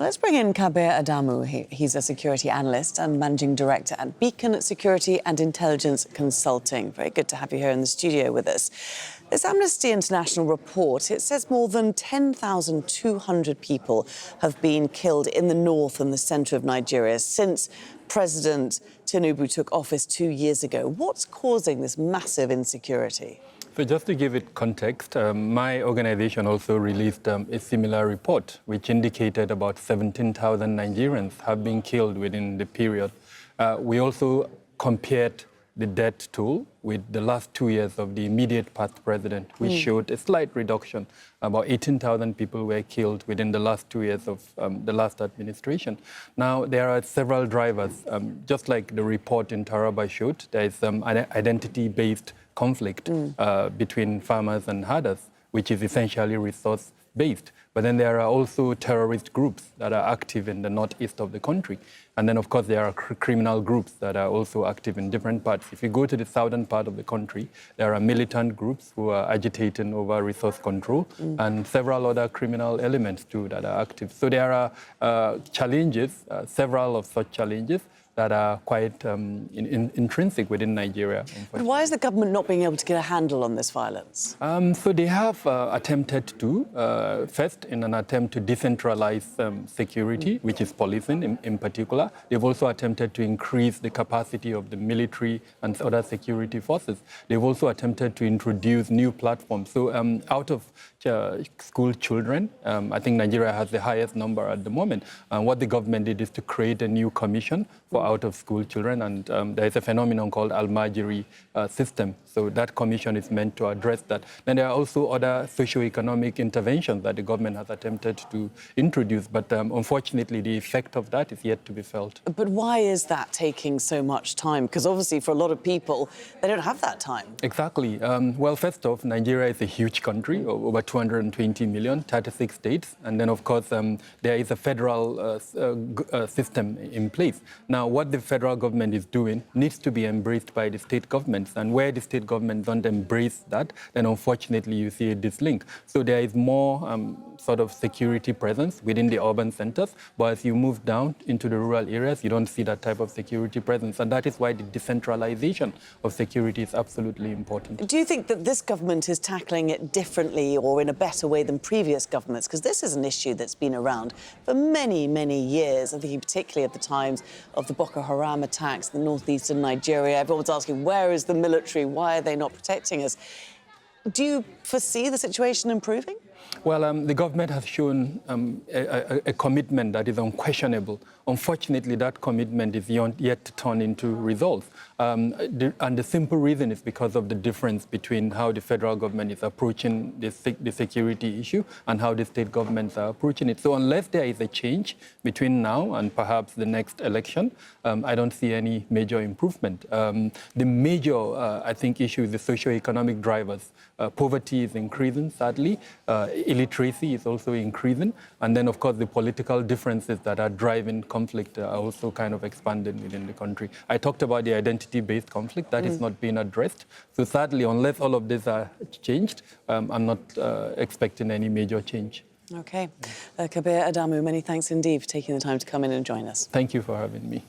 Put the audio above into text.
Well, let's bring in Kabir Adamu. He's a security analyst and managing director at Beacon Security and Intelligence Consulting. Very good to have you here in the studio with us. This Amnesty International report, it says more than 10,200 people have been killed in the north and the centre of Nigeria since President Tinubu took office 2 years ago. What's causing this massive insecurity? So just to give it context, my organization also released a similar report, which indicated about 17,000 Nigerians have been killed within the period. We also compared the death toll with the last 2 years of the immediate past president, which showed a slight reduction. About 18,000 people were killed within the last 2 years of the last administration. Now, there are several drivers. Just like the report in Taraba showed, there is an identity-based conflict between farmers and herders, which is essentially resource-based. But then there are also terrorist groups that are active in the northeast of the country. And then, of course, there are criminal groups that are also active in different parts. If you go to the southern part of the country, there are militant groups who are agitating over resource control and several other criminal elements, too, that are active. So there are challenges, several of such challenges, that are quite intrinsic within Nigeria. But why is the government not being able to get a handle on this violence? So they have attempted to, first, in an attempt to decentralize security, which is policing in particular. They've also attempted to increase the capacity of the military and other security forces. They've also attempted to introduce new platforms. So out of school children, I think Nigeria has the highest number at the moment. And what the government did is to create a new commission for out-of-school children, and there is a phenomenon called Al-Majiri system. So that commission is meant to address that. Then there are also other socio-economic interventions that the government has attempted to introduce, but unfortunately the effect of that is yet to be felt. But why is that taking so much time? Because obviously for a lot of people, they don't have that time. Exactly. Well, first off, Nigeria is a huge country, over 220 million, 36 states, and then of course there is a federal system in place. Now, what the federal government is doing needs to be embraced by the state governments, and where the state governments don't embrace that, then unfortunately you see a dislink. So there is more sort of security presence within the urban centers, but as you move down into the rural areas, you don't see that type of security presence, and that is why the decentralization of security is absolutely important. Do you think that this government is tackling it differently or in a better way than previous governments? Because this is an issue that's been around for many, many years. I'm thinking particularly at the times of the Boko Haram attacks in the northeastern Nigeria. Everyone's asking, where is the military? Why are they not protecting us? Do you foresee the situation improving? Well, the government has shown a commitment that is unquestionable. Unfortunately, that commitment is yet to turn into results. And the simple reason is because of the difference between how the federal government is approaching the security issue and how the state governments are approaching it. So unless there is a change between now and perhaps the next election, I don't see any major improvement. The major, I think, issue is the socio-economic drivers. Poverty is increasing, sadly. Illiteracy is also increasing. And then, of course, the political differences that are driving conflict are also kind of expanding within the country. I talked about the identity-based conflict. That is not being addressed. So sadly, unless all of these are changed, I'm not expecting any major change. OK. Kabir Adamu, many thanks indeed for taking the time to come in and join us. Thank you for having me.